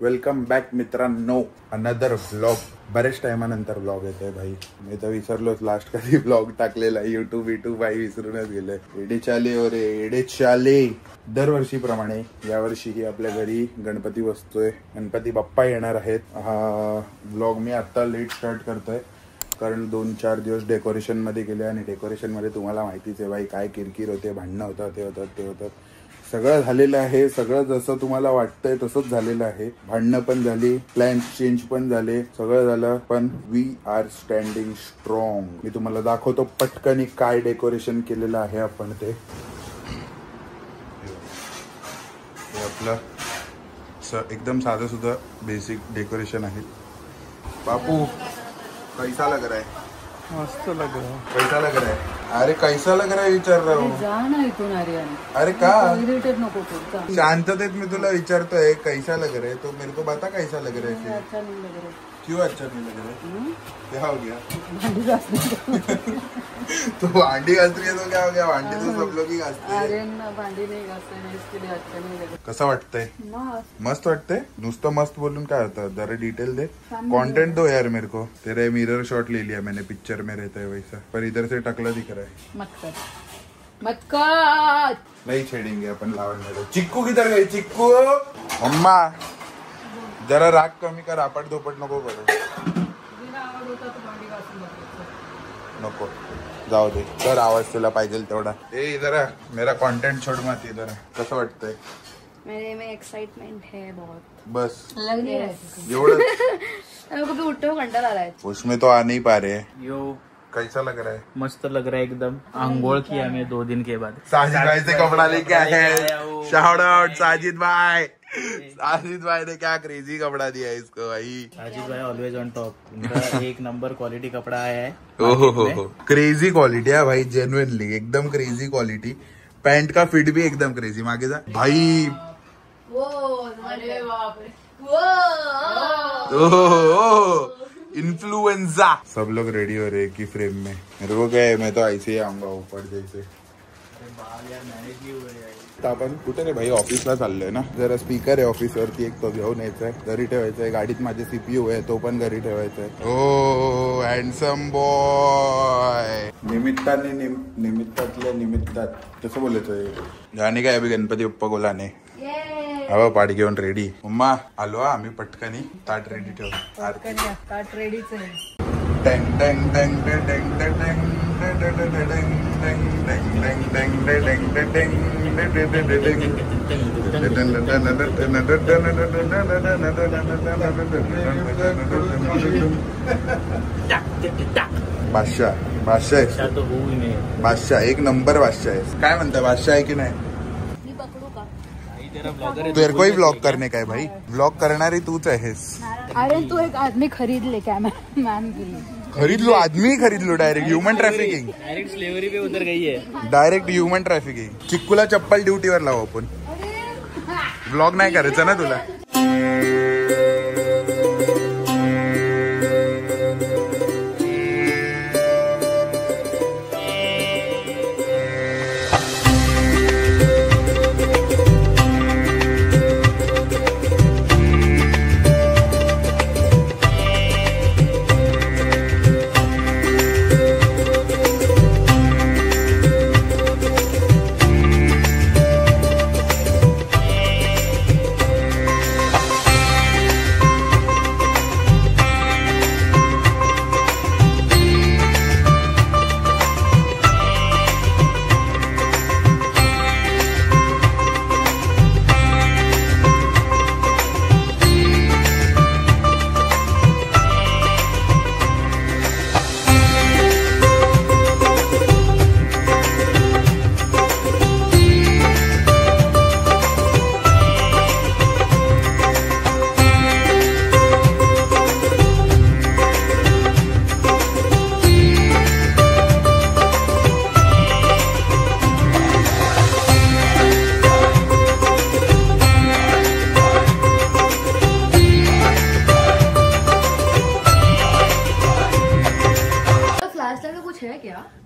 Welcome back मित्रांनो, another vlog. बरेच टायमानंतर vlog येतोय भाई. मी तर विसरलोच लास्ट कधी व्लॉग टाकलेला. युट्यूब भाई विसरूनच गेलोय. एडे चाले दरवर्षीप्रमाणे यावर्षीही आपल्या घरी गणपती बसतोय. गणपती बाप्पा येणार आहेत. हा व्लॉग मी आता लेट स्टार्ट करतोय कारण 2-4 दिवस डेकोरेशन मध्ये गेले आणि डेकोरेशन मध्ये तुम्हाला माहितीच आहे भाई काय किरकिर होते, भांडणं होतात, ते होतं. सगळं झालेलं आहे. सगळं जसं तुम्हाला वाटतंय तसंच झालेलं आहे. भांडणं पण झाली, प्लॅन चेंज पण झाले, सगळं झालं. पण वी आर स्टँडिंग स्ट्रॉंग. मी तुम्हाला दाखवतो पटकन काय डेकोरेशन केलेलं आहे आपण. ते आपलं एकदम साधं सुद्धा बेसिक डेकोरेशन आहे. बापू कैसा लग रहा है? मस्त लग रहा है. कैसा लग रहा है? अरे कैसा लग रहा है विचार रहा हूँ. जा ना इथून आर्यन. अरे का इरिटेट नको करू. शांततेत मी तुला विचारतोय कैसा लग रहा है, तो मेरे को बता कैसा लग रहा है. अच्छा नहीं लग रहा. क्यों अच्छा नहीं लग रहा है? क्या हो गया? भांडी घासते. तो भांडी घास रही है तो क्या हो गया? भांडी तो सब लोग ही घासते हैं. आर्यन भांडी नहीं घासते ना, इसके लिए अच्छा नहीं लग कसं वाटतंय? रहा. मस्त वाटतंय. नुसतं मस्त बोलून काय होतं? जरा डिटेल दे, कंटेंट दो यार मेरे को. तेरे मिरर शॉट ले लिया मैंने, पिक्चर में रहता है वैसा, पर इधर से टकला दिख रहा है. मत कर. नहीं छेड़ेंगे अपन लावण. चिक्कू किधर गई? चिक्कू अम्मा जरा राग कमी कर. आपट दोपट नको करू. नको जाऊ दे. तर आवाज तुला पाहिजे तेवढा. ए जरा मेरा कंटेंट छोड़ मत. जरा कसं वाटतंय? मेरे में एक्साइटमेंट है बहुत. बस लग नहीं रहा. एवढं. मेरे को भी उठते हुए घंटा आ रहा है. उसमें तो आ नहीं पा रहे. यो कैसा लग रहा है? मस्त लग रहा है एकदम. आंघोळ किया मैं 2 दिन के बाद. साजिद भाई से कपड़ा लेके आए हैं. शाउट आउट साजिद भाई. साजिद भाई ने क्या क्रेजी कपड़ा दिया है इसको भाई. साजिद भाई ऑलवेज ऑन टॉप. उनका एक नंबर क्वालिटी कपड़ा आया है. ओहो क्रेजी क्वालिटी है भाई. जेन्युइनली एकदम क्रेजी क्वालिटी. पैंट का फिट भी एकदम क्रेजी. मागे जा भाई. अरे बाप रे. ओहो इन्फ्लुएंजा. सब लोग रेडी हो रहे हैं कि फ्रेम में. मेरे को क्या है, मैं तो ऐसे ही आऊंगा ऊपर जैसे. आपण कुठे रे भाई? ऑफिसला चाललोय ना. जरा स्पीकर आहे ऑफिसवरती, एक तो घेऊन यायचाय. घरी ठेवायचंय. गाडीत माझे सीपीयू आहे, तो पण घरी ठेवायचाय. ओ हँडसम बॉय. निमित्तातल्या निमित्तात कसं बोलायचंय? गाणी काय अभि गणपती बाप्पा गोलाने. हवा पाठ घेऊन रेडी. मम्मा आलो आम्ही पटकनी. ताट रेडी ठेव. ताट रेडीच आहे. टँग टँग टँग टँग टँग बादशाह तो होऊ नये. बादशाह एक नंबर बादशाह आहे. काय म्हणता, बादशाह आहे की नाही? तेरे को ही ब्लॉग करने का है भाई. ब्लॉग करणारी तूच आहेस. अरे तू एक आदमी खरीद ले कैमरामैन के लिए. खरीद लो आदमी, खरीद लो direct. Human trafficking. Direct slavery पे उतर गई है. Direct human trafficking. चिक्कूला चप्पल ड्युटीवर लावू आपण. ब्लॉग नाही करायचं ना तुला.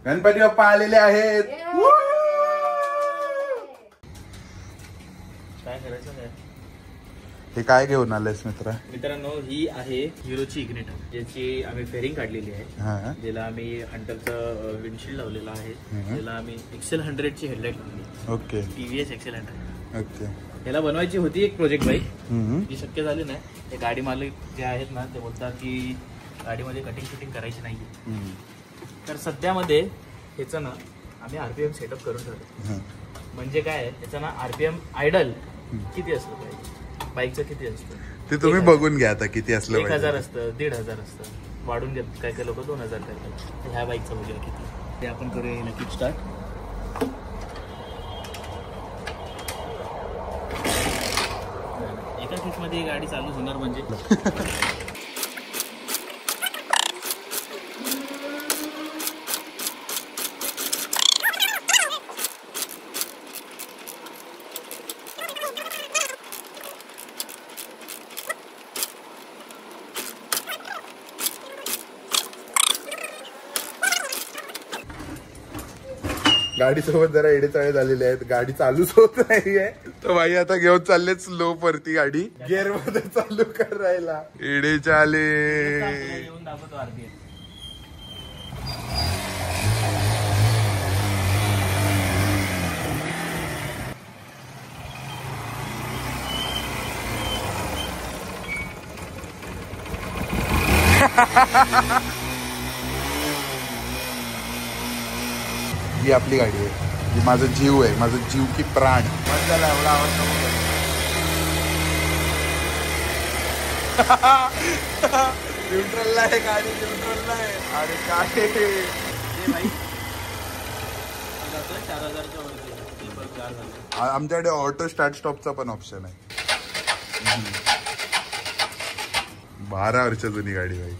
गणपती बाप्पा आलेले आहेत. काय करायचं काय? हे काय घेऊन आलेस मित्रा? मित्रांनो ही आहे हिरोची इग्निटर, ज्याची आम्ही फेरिंग काढलेली आहे. हा ज्याला आम्ही हंटरचं विंडशील्ड लावलेला आहे. त्याला आम्ही एक्सेल 100ची हेडलाईट लावली. Okay TVS Excel 100. ओके. याला बनवायची होती एक प्रोजेक्ट बाईक, जी शक्य झाली नाही. ते गाडी मालक जे आहेत ना ते बोलतात की गाडीमध्ये कटिंग शूटिंग करायची नाही. तर सध्यामध्ये ह्याचं ना आम्ही RPM सेटअप करून ठेवलं. म्हणजे काय त्याचं ना RPM आयडल किती असलं पाहिजे, बाईकचं किती असतं ते तुम्ही बघून घ्या आता किती असलं. 1000 असतं, 1500 असतं, वाढून घेत काय काय लोक 2000 करतात. ह्या बाईकचं बघूया किती ते आपण करूया हिला किक स्टार्ट. एका किकमध्ये ही गाडी चालू होणार म्हणजे गाडी सोबत जरा एडेचाळे झालेले आहेत. गाडी चालूच होत नाहीये. तर भाई आता घेऊन चालले स्लो परती गाडी गिअर मध्ये चालू करायला. एडेचाले येऊन दाखवतो RPM. ही आपली गाडी आहे. ही माझा जीव आहे, माझा जीव की प्राण. झाला एवढा आवाज न्यूट्रलला आहे गाडी, न्यूट्रलला आहे. अरे काय जातोय 4000च्या वरती. आमच्याकडे ऑटो स्टार्ट स्टॉपचा पण ऑप्शन आहे. 12 वर्ष जुनी गाडी भाई.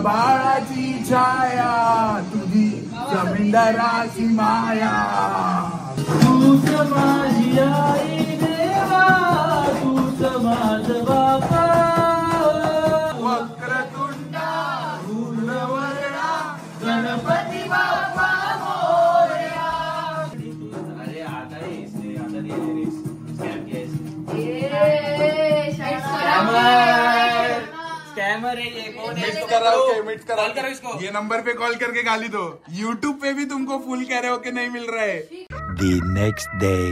बाळाची छाया तुझी जमीनदाराची माया. तूच माझी आई देवा, तूच माझ बापा. वक्रतुंडा धूर्णवर्णा गणपती बाप्पा मोरया. अरे आता स्कैमर है ये. कौन है? मिट करा इसको. ये नंबर पे कॉल करके गाली दो. YouTube पे भी तुमको फुल कैरेओके नहीं मिल रहा है. The next day.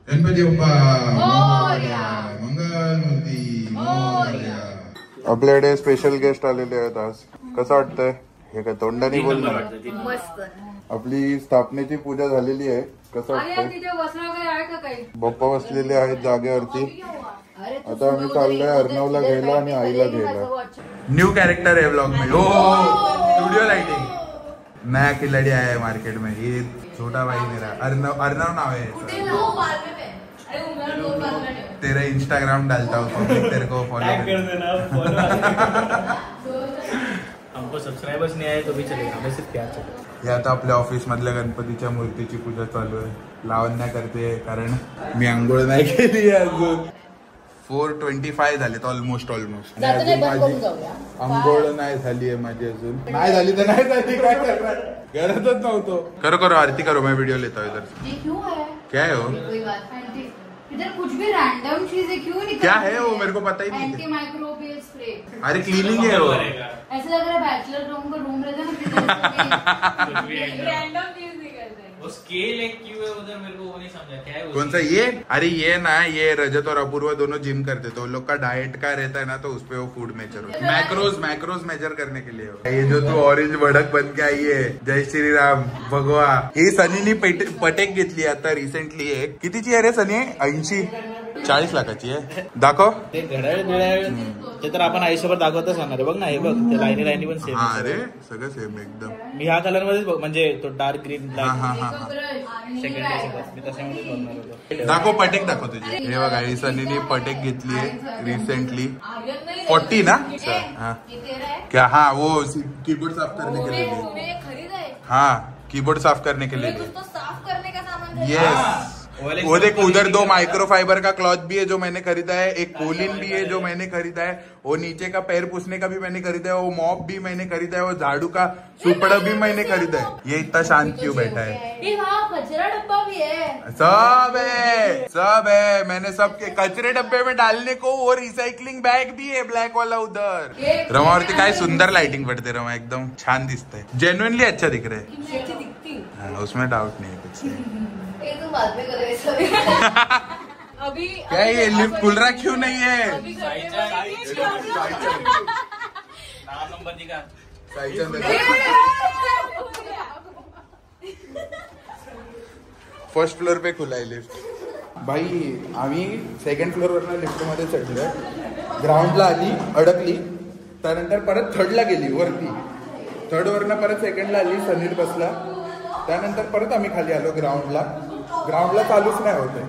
Ganpati Bappa Mangalmurti Morya. आपल्याकडे स्पेशल गेस्ट आलेले आहेत आज. कसं वाटतंय? हे काय तोंडाने बोलणार? मस्त. आपली स्थापनेची पूजा झालेली आहे. कसं वाटतंय? बाप्पा बसलेले आहेत जागेवरती. आता आम्ही चाललोय अर्णवला घ्यायला आणि आईला घ्यायला. न्यू कैरेक्टर है ब्लॉग में. ओ स्टूडियो लाइटिंग. नया खिलाड़ी आया है मार्केट में. ये छोटा भाई मेरा अर्णव नाम है. तेरा इंस्टाग्राम डालता हूँ, पब्लिक तेरे को फॉलो कर देना. हमको सब्सक्राइबर्स नहीं आए तो भी चलेगा, हमें सिर्फ प्यार चलेगा. हे आता आपल्या ऑफिस मधल्या गणपतीच्या मूर्तीची पूजा चालू आहे. लावण्या करते कारण मी आंघोळ नाही केली अजून. 4:25 झाले ऑलमोस्ट. आंघोळ नाही झाली आहे माझी अजून. नाही झाली तर नाही झाली, काय करणार, गरजच नव्हतो. करो आरती करो, मैं वीडियो लेता हूँ इधर. क्या है वो? इधर कुछ भी रैंडम चीजें क्यों निकल? क्या है वो? मेरे को पता ही नहीं. Anti microbial spray. अरे क्लीनिंग है वो. ऐसा लग रहा है बैचलर रूम का रूम रहता है ना. रैंडम चीज निकलते हैं. वो स्केल एक क्यों है उधर, मेरे को वो नहीं समझा क्या है. कौन सा ये? अरे ये ना, ये रजत और अपूर्व दोनों जिम करते तो उन लोग का डाइट का रहता है ना, तो उसपे वो फूड मेजर मैक्रोज मेजर करने के लिए. ये जो तू ऑरेंज भडक बन के आई है, जय श्री राम भगवा. हे सनीनी पटेक घेतली आता रिसेंटली. एक कितीची आहे रे सनी? 80-40 लाखाची आहे. दाखव ते घड्याळ ते तर आपण आयुष्यभर दाखवतच राहणार आहे. बघ ना, हे बघ ते लाईनी पण सेम. हा अरे सगळं सेम एकदम. मी ह्या कलर मध्येच बघ, म्हणजे तो डार्क ग्रीन हा सेकंड मी तशामध्येच बघणार होतो. दाखव पटेक दाखव तुझी. हे बघा, ही सनीने पटेक घेतली आहे रिसेंटली. 40 ना? हा क्या? हाँ वो कीबोर्ड साफ करने के लिए. हाँ कीबोर्ड साफ करने के लिए. साफ करने का सामान. यस. वो देख उधर 2 माइक्रोफाइबर का क्लॉथ भी है जो मैंने खरीदा है. एक कोलिन भी है जो मैंने खरीदा है. वो नीचे का पैर पुछने का भी मैंने खरीदा है. वो मॉप भी मैंने खरीदा है. वो झाड़ू का सुपड़ा भी मैंने खरीदा है. ये इतना शांत क्यों बैठा है? कचरा डब्बा भी है. सब है. मैंने सबके कचरे डब्बे में डालने को वो रिसाइकलिंग बैग भी है ब्लॅक वाला उधर. रमावरती काय सुंदर लाइटिंग पडते. रमा एकदम छान दिसतंय. जेन्युइनली अच्छा दिख रहा है. उसमें डाउट नहीं है कुछ. तुम बाद में करोगे सब. अभी क्या ये लिफ्ट खुल रहा क्यों नहीं है? नंबर दिखा. फर्स्ट फ्लोर पे खुला आहे लिफ्ट. भाई आम्ही सेकंड फ्लोर वरनं लिफ्ट मध्ये चढलोय. ग्राउंडला आली, अडकली, त्यानंतर परत थर्डला गेली वरती. थर्ड वरनं परत सेकंडला आली, सनील बसला. त्यानंतर परत आम्ही खाली आलो ग्राउंडला चालूच नाही होते.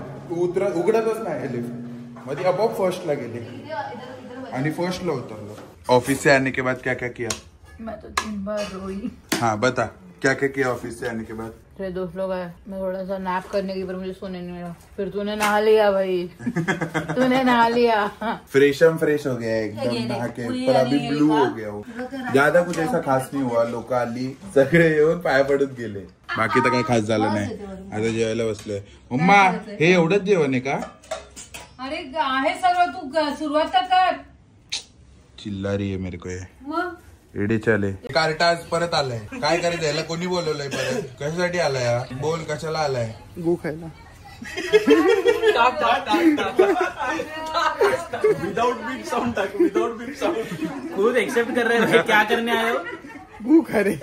उघडतच नाही लिफ्ट. मध्ये आपोआप फर्स्टला गेली आणि फर्स्टला उतरलो. ऑफिस से आने के बाद क्या क्या किया? मैं तो 3 बार रोई. हाँ बता क्या क्या किया ऑफिस से आने के बाद? मेरे दोस्त लोग आए, मैं थोड़ा सा नैप करने की, पर मुझे सोने नहीं मिला. फिर तूने नहा लिया भाई. तूने नहा लिया. फ्रेश हो गया एकदम नहा के. पर अभी ब्लू हो गया हो. ज्यादा कुछ ऐसा खास नाही हुआ. लोक आली, सगळे येऊन पाया पडत गेले. बाकी तर काही खास झालं नाही. आता जेवायला बसलोय. मम्मा हे एवढंच जेवण आहे का? अरे आहे सगळं, तू सुरुवात कर. चिल्लारी आहे मेरे को ये. एडी चाले. कार्टा आज परत आलाय. काय करायचं याला? कोणी बोलवलंय परत? कशासाठी आलाय? बोल कशाला आलाय? गो खायला. विदाउट बीप साउंड. खुद एक्सेप्ट कर रहे हैं क्या करने आए हो. गो खा रे.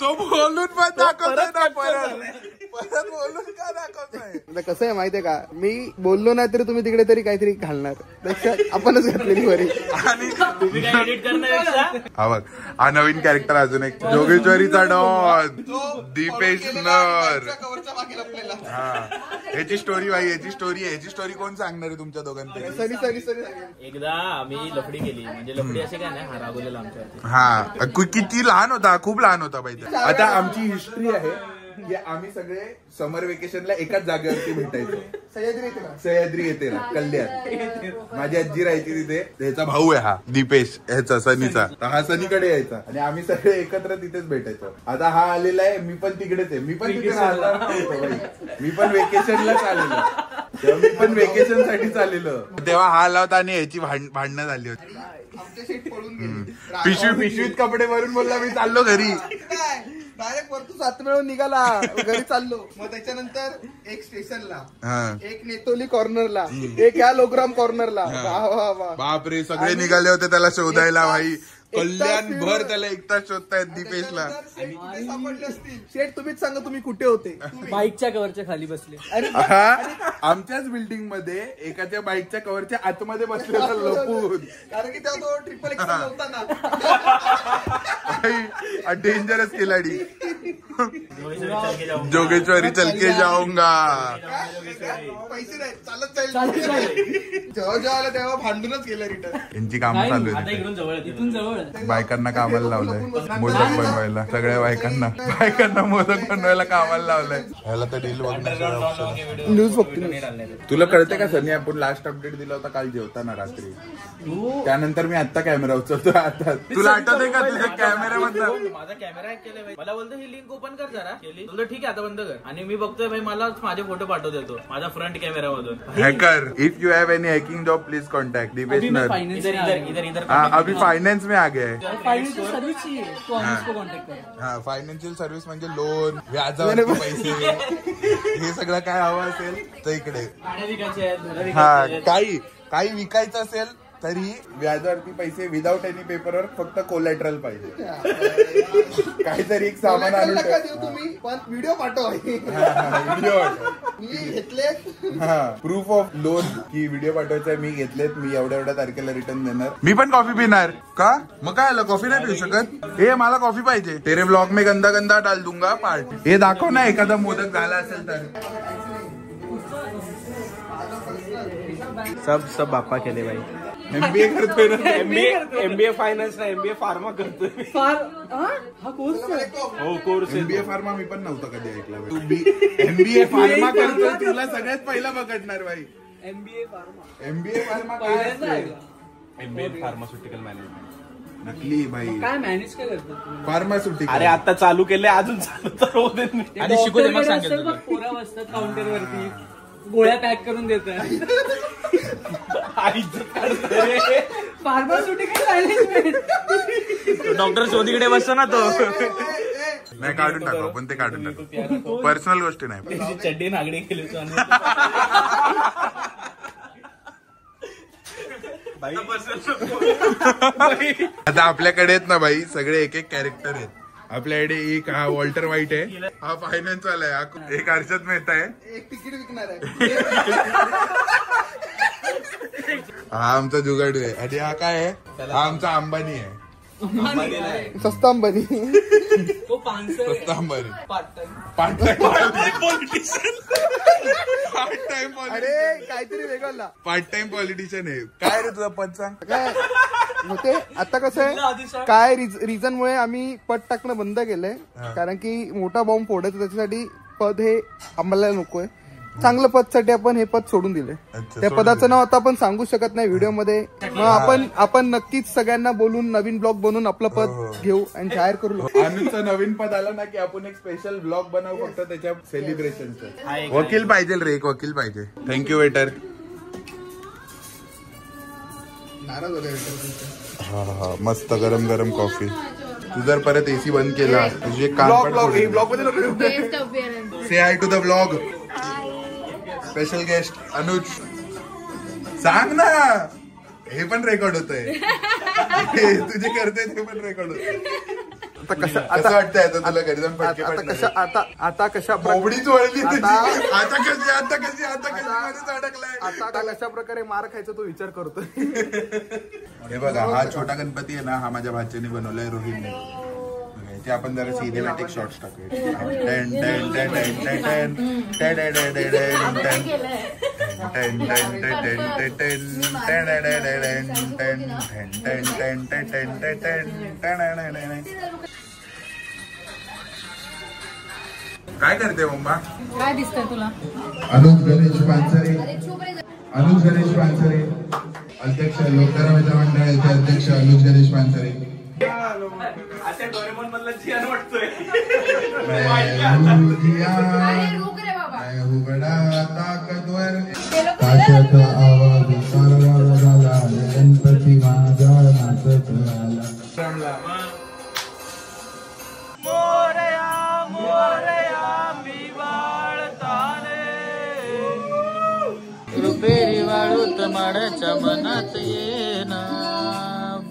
तो बोलून पण दाखवतोय ना परत बोलून का दाखवतोय? कसं आहे माहितीये का, मी बोललो नाही तरी तुम्ही तिकडे तरी काहीतरी घालणार. आपणच घातलेली बरी. आणि तुम्ही काय एडिट करणार? हा बघ, हा नवीन कॅरेक्टर अजून एक जोगेश्वरीचा डॉन दीपेश नर. हा याची स्टोरी भाई, याची स्टोरी कोण सांगणार आहे तुमच्या दोघांपैकी? एकदा आम्ही लफडी केली, म्हणजे लफडी असे काय नाही, हा रागवलेला आमच्या. हा किती लहान होता, खूप लहान होता पाहिजे. आता आमची हिस्ट्री आहे की आम्ही सगळे समर वेकेशनला एकाच जागेवरती भेटायचो. सह्याद्री येते ना कल्याण. माझी आजी राहायची तिथे. त्याचा भाऊ आहे हा दीपेश, ह्याचा सनीचा. हा सनीकडे यायचा आणि आम्ही सगळे एकत्र तिथेच भेटायचो. आता हा आलेला आहे, मी पण तिकडेच आहे. मी पण तिथे राहणार नव्हतो भाई. मी पण वेकेशनलाच आलेलो. तेव्हा मी पण वेकेशन साठी चाललेलो. तेव्हा हा आला होता आणि याची भांडणं झाली होती. पिशवीत कपडे भरून बोलला मी चाललो घरी. डायरेक्ट वरतून 7 मिळून निघाला घरी चाललो. मग त्याच्यानंतर एक स्टेशनला, एक नेतोली कॉर्नरला, एक या लोकराम कॉर्नरला. बापरे सगळे निघाले होते त्याला शोधायला भाई. कल्याण भर त्याला एक तास शोधतायत दीपेशला. सापडले असतील. शेठ तुम्हीच सांगा तुम्ही कुठे होते. बाईकच्या कवरच्या खाली बसले. आमच्याच बिल्डिंग मध्ये एकाच्या बाईकच्या कवरच्या आतमध्ये बसले लपून. कारण की तेव्हा तो ट्रिपल एक्सेल होता ना. डेंजरस खिलाडी. जोगेश्वरी चलके जाऊंगा. पैसे नाही चालत जाईल. जेव्हा जेव्हा आला तेव्हा भांडूनच गेलं रिटर्न. यांची कामं चालू आहेत. इथून जवळ बायकांना कामाला लावलंय मोदक बनवायला. सगळ्या बायकांना मोदक बनवायला कामाला लावलंय. ह्याला तर रील बघण्याचं न्यूज बघतो. तुला कळते का सनी आपण लास्ट अपडेट दिला होता काल जेवताना रात्री. त्यानंतर मी आता कॅमेरा उचलतो. आता तुला आठवतंय का तुझ्या कॅमेऱ्यामधलं. माझा कॅमेरा हॅक केलाय. मला बोलतो ही लिंक ओपन कर जरा. केली बोलतो ठीक आहे आता बंद कर. आणि मी बघतोय भाई मला माझे फोटो पाठवत येतो माझा फ्रंट कॅमेरा मधून. Hacker if you have any hacking job please contact Deepesh नर. अभी फाइनेंस में आ गया है. फाइनेंशियल सर्विस चाहिए तो हम इसको कांटेक्ट करें. हा फायनान्शियल सर्व्हिस म्हणजे लोन, व्याजावर पैसे, हे सगळं काय हवं असेल तर इकडे. हा काही विकायचं असेल तरी व्याजावरती पैसे विदाउट एनी पेपर, फक्त कोलॅटरल पाहिजे. काहीतरी एक सामान आणून तुम्ही पण व्हिडिओ पाठवा. व्हिडिओ मी घेतले. हा प्रूफ ऑफ लोन की व्हिडिओ पाठवायचा मी घेतलेत, मी एवढ्या तारखेला रिटर्न देणार. मी पण कॉफी पिणार का? मग काय आलं कॉफी नाही पिऊ शकत. हे मला कॉफी पाहिजे. तेरे ब्लॉग में गंदा गंदा डाल दूंगा पार्ट. हे दाखव ना एखादा मोदक झाला असेल तर. सब बाप्पा केले भाई. एमबीए करतोय ना. एमबीए फायनान्स ना एमबीए फार्मा करतोय. हा कोर्स एमबीए फार्मा मी पण नव्हतं कधी ऐकला. एमबीए फार्मा करतोय तुला सगळ्यात पहिला पकडणार भाई. एमबीए फार्मा काय? MBA pharmaceutical management. नकली भाई. काय मॅनेज काय करतो फार्मास्युटिकल. अरे आता चालू केले अजून चालू तर होऊ दे. आणि शिकू दे मग सांगेल. पोरा बसतात काउंटरवरती गोळ्या पॅक करून देतात. Pharmaceutical management. डॉक्टर शोधीकडे बसतो ना तो. नाही काढून टाकू पण ते काढून टाकू. पर्सनल गोष्टी नाही. चड्डी नागडी केली. आता आपल्याकडे आहेत ना भाई सगळे एक एक कॅरेक्टर आहेत. आपल्याकडे एक हा वॉल्टर व्हाईट आहे, हा फायनान्स वाला आहे, एक हर्षद मेहता आहे, एक तिकीट विकणार आहे, हा आमचा जुगाडू आहे, आणि हा काय आहे, हा आमचा अंबानी आहे. सस्ता अंबानी. सस्ता अंबानी. पार्ट टाइम अरे काहीतरी वेगळं. पार्ट टाइम पॉलिटिशियन आहे. काय रे तुझा पद सांग. काय होते आता कसं आहे, काय रिझन मुळे आम्ही पद टाकणं बंद केलंय, कारण की मोठा बॉम्ब फोडायचा, त्याच्यासाठी पद हे आम्हाला नकोय. चांगलं पदसाठी आपण हे पद सोडून दिले. त्या पदाचं नाव आता आपण सांगू शकत नाही व्हिडिओ मध्ये. मग आपण नक्कीच सगळ्यांना बोलून नवीन ब्लॉग बनवून आपलं पद घेऊ आणि जाहीर करू. अनुजचं नवीन पद आलं ना की आपण एक स्पेशल ब्लॉग बनवू फक्त त्याच्या सेलिब्रेशनचं. वकील पाहिजे रे, एक वकील पाहिजे. Thank you waiter. हा मस्त गरम गरम कॉफी. तू जर परत एसी बंद केला तुझे ब्लॉग मध्ये say hi to the blog. Special guest Anuj. सांग ना, हे पण रेकॉर्ड होतंय, तुझे करते ते पण रेकॉर्ड होत. कसं वाटतंय आता तुला घरी जाऊन फटके पडले? आता कशा बोबडीच वळली आता कशी अडकलाय. आता कशा प्रकारे मार खायचा तो विचार करतोय. हे बघा, हा छोटा गणपती आहे ना, हा माझ्या भाच्याने बनवलाय, रोहितने. ते आपण जरा सिनेमॅटिक शॉट्स टाकूया. काय करते मम्मा? काय दिसतंय तुला? अनुज गणेश पानसरे, अध्यक्ष लोकरामाच्या मंडळाचे अध्यक्ष अनुज गणेश पानसरे. बडा ताकदवर ताशाचा आवाज सारवा झाला, गणपती माझा नाचत आला. माड्याच्या मनात येना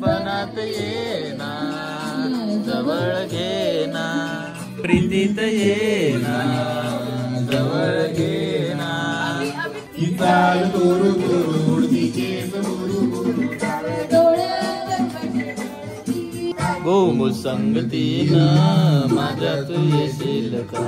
बनात येना जवळ घेना प्रीतीत येना जवळ घेना चाल तोरू तोरू गोम संगतीनं माझ्यात येशील का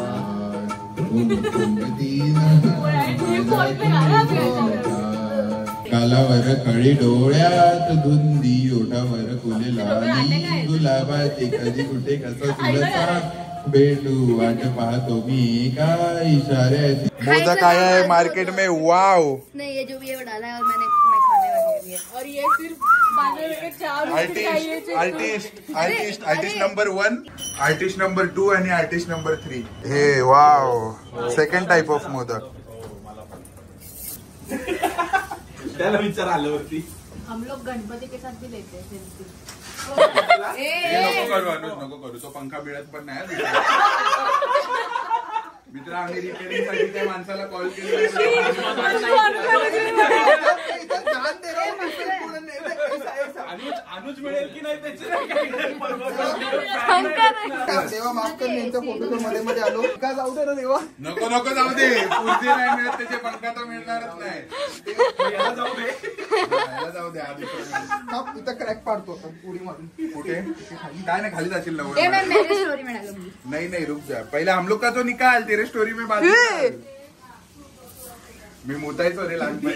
कालावर कळी डोळ्यात धुंदी ओठावर फुले लाली गुलाबाची कधी कुठे कसं तुला भेटू वाट पाहतो मी काय इशाऱ्याची मोजा काय आहे मार्केट में वाव नहीं ये जो भी ये डाला है और मैं खाने वाली है और ये सिर्फ बांधने के 4 रुपये चाहिए आर्टिस्ट नंबर 1 आर्टिस्ट नंबर 2 आणि आर्टिस्ट नंबर 3 हे wow second type of modak त्याला विचार आल्यावरती हम लोग गणपति के साथ भी लेते हैं सेल्फी नको करू अनुज नको करू तो पंखा मिळत पण नाही मित्र आम्ही रिपेअरिंग साठी त्या माणसाला कॉल केला अनुज मिळेल की नाही त्याचे देवा माफ कर यांच्या फोटो मध्ये मध्ये आलो का जाऊ दे ना देवा नको नको जाऊ दे पुढचे नाही मिळत त्याचे पंखा तर मिळणारच नाही याला जाऊ दे याला जाऊ दे आधी इथं क्रॅक पाडतो उडी मारून कुठे काय नाही खाली जाशील ना ये मैं मेरी स्टोरी में डालूंगी नहीं रुक जा पहले हम लोग का तो निकाल तेरे स्टोरी में बात निकाल. मी मुतायचो रे लहानपणी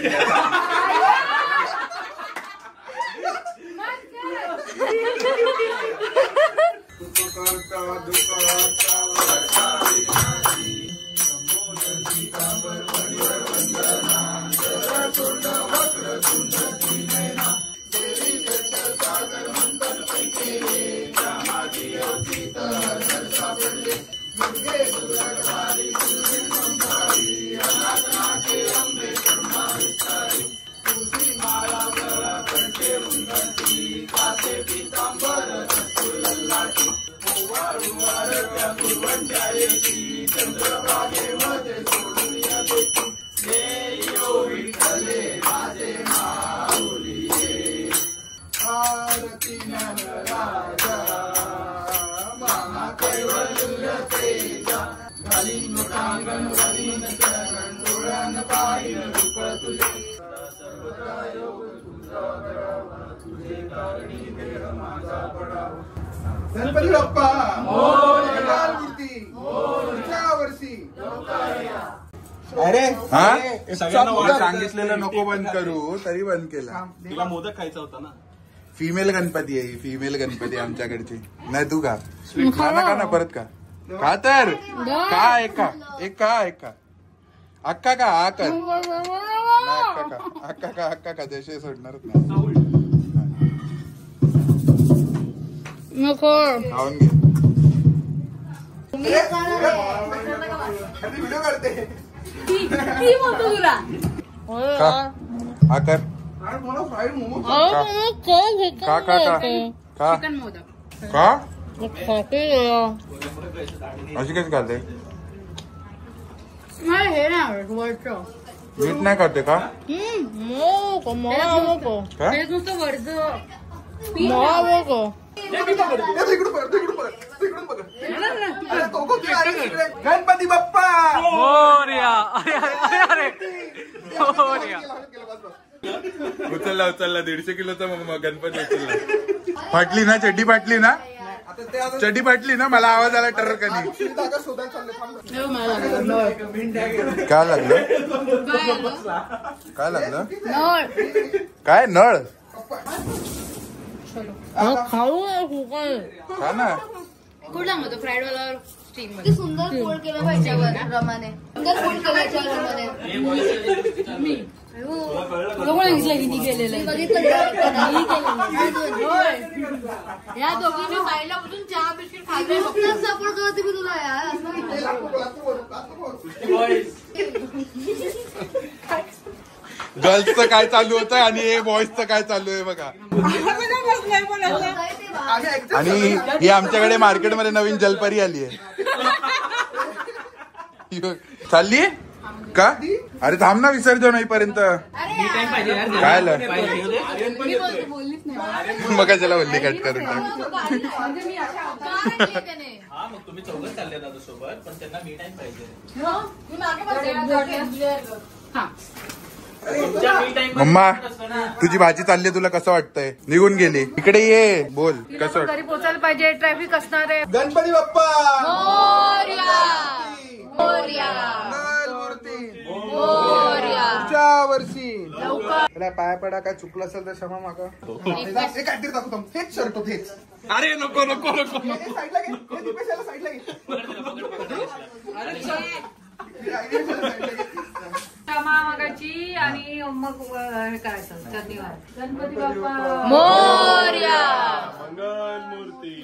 गणपती बाप्पा मूर्ती वर्षी अरे हा सांगितलेलं नको बंद करू तरी बंद केला तिला मोदक खायचा होता ना फीमेल गणपती आहे फीमेल गणपती आमच्याकडची नाही तू का का ना परत का तर का एक का अक्का का हा कर अक्का का त्याशिवाय सोडणारच नाही नको खाऊन घे व्हिडिओ करते ती म्हणतो तुला का हा कर मला फ्राईड मोमो का चिकन मोदक का खाते अशी कशी घालते मला हे नाही आवडत वरचं मीठ नाही करते का का ते नुसतं वरचं गणपती बाप्पा उचलला 150 किलोचा गणपती उचलला फाटली ना चड्डी फाटली ना चड्डी फाटली ना मला आवाज आला टर्रकनी काय लागलं काय लागलं काय नळ खाऊ का ना कुठला होतो फ्राईड वाला स्टीम किती सुंदर फोल्ड केलं पाहिजे रमाने सुंदर फोल्ड केलं रमाने मी केलेलं या दोघींनी पाहिल्यापासून चहा बिस्किट खाल्ले सपोर्ट करते मी तुला यार गर्ल्सचं काय चालू होतं आणि हे बॉईजचं काय चालू आहे बघा आणि ही आमच्याकडे मार्केटमध्ये नवीन जलपरी आली आहे चालली का अरे थांब ना विसर्जन होईपर्यंत. मी टाइम पाहिजे यार. काय आलं? बोललीच नाही. मग कशाला बोलली कट करून टाक. हा मग तुम्ही चौघच चालले दादा सोबत, पण त्यांना मी टाइम पाहिजे. मम्मा तुझी भाजी चालली, तुला कसं वाटतंय? निघून गेली. इकडे ये, बोल कसं वाटत? घरी पोचायला पाहिजे, ट्रॅफिक असणार आहे. गणपती बाप्पा मोरया मोरया मूर्ती मोरया. पुढच्या वर्षी लवकर पाया पडा. काय चुकलं असेल तर क्षमा मागा. काहीतरी दाखवतो. हेच शर्ट हेच. अरे नको नको नको. साईडला घे. साईडला घे. क्षमा मागायची आणि मग हे करायचं धन्यवाद. गणपती बाप्पा मोरया मंगलमूर्ती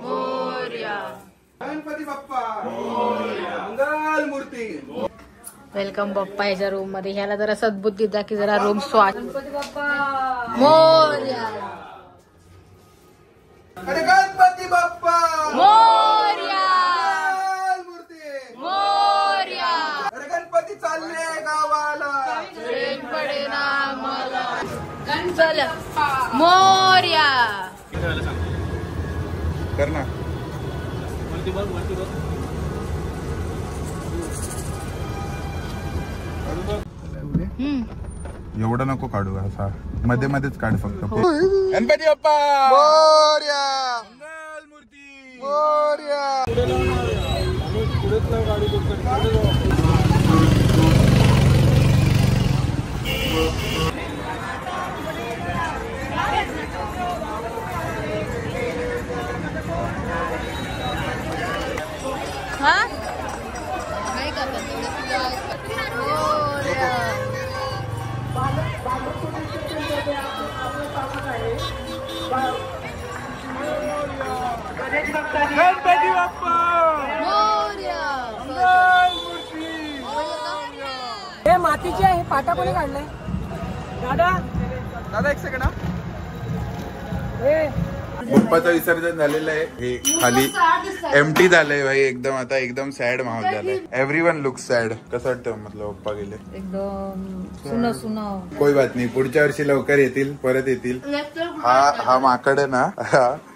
मोरया. गणपती बाप्पा मंगलमूर्ती. वेलकम बाप्पा याच्या रूम मध्ये. ह्याला जरा सद्बुद्धी द्या की जरा रूम स्वच्छ. गणपती बाप्पा मोरया अरे गणपती बाप्पा मोरया मूर्ती. मोरया. अरे गणपती चालले गावाला. ट्रेन पडेना मला. चला मोरया. कर ना. वरती बघ वरती बघ. एवढं नको काढू, असा मध्ये मध्येच काढ फक्त. गणपती बाप्पा मोरया मंगलमूर्ती मोरया. हा नाही करत मोरया. गणपती बाप्पा मोरया. हे मातीचे हे पाटा कोणी काढलाय दादा? दादा एक सेकंड. बाप्पाचं विसर्जन झालेलं आहे. हे खाली एम्प्टी झालंय भाई. एकदम आता एकदम सॅड माहोल झालाय. Everyone look sad. कसं वाटतं मतलब बाप्पा गेले? एकदम सुना सुना. कोई बात नाही, पुढच्या वर्षी लवकर येतील, परत येतील. हा माकड आहे ना,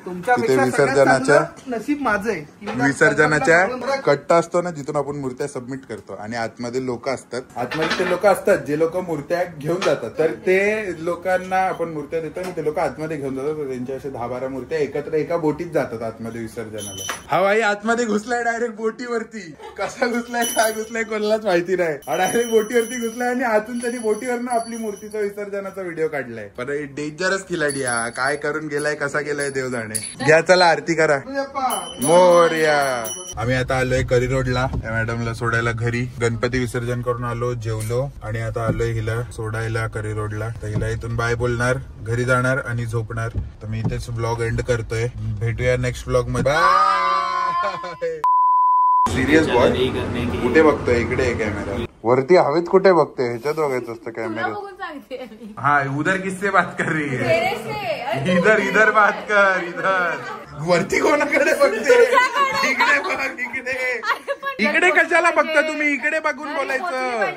तिथे विसर्जनाच्या नशीब माझं आहे. विसर्जनाच्या कट्टा असतो ना, जिथून आपण मूर्त्या सबमिट करतो आणि आतमध्ये लोक असतात. आतमध्ये ते लोक असतात जे लोक मूर्त्या घेऊन जातात. तर ते लोकांना आपण मूर्त्या देतो आणि ते लोक आतमध्ये घेऊन जातात. त्यांच्या अशा 10-12 मूर्त्या एकत्र एका बोटीत जातात आतमध्ये विसर्जनाला. हा भाई आतमध्ये घुसलाय डायरेक्ट बोटीवरती. कसा घुसलाय काय घुसलाय कोणालाच माहिती नाही. हा डायरेक्ट बोटीवरती घुसलाय आणि आतून त्यांनी बोटीवरनं आपली मूर्तीचा विसर्जनाचा व्हिडिओ काढलाय. पण डेंजरस खिलाडी हा. काय करून गेलाय, कसा गेलाय देव जाणे. घ्या चला आरती करा. मोरया. आम्ही आता आलोय करी रोडला मॅडमला सोडायला घरी. गणपती विसर्जन करून आलो, जेवलो आणि आता आलोय हिला सोडायला करी रोडला. तर हिला इथून बाय बोलणार, घरी जाणार आणि झोपणार. तर मी इथेच ब्लॉग एंड करतोय. भेटूया नेक्स्ट ब्लॉग मध्ये. सिरियस बॉय कुठे बघतोय? इकडे आहे कॅमेरा. वरती हवेत कुठे बघते? ह्याच्यात बघायचं असतं कॅमेरा. हा उधर किससे बात कर रही है? इधर बात कर. इधर वरती कोणाकडे बघते? इकडे बघ. इकडे कशाला बघता तुम्ही? इकडे बघून बोलायचं.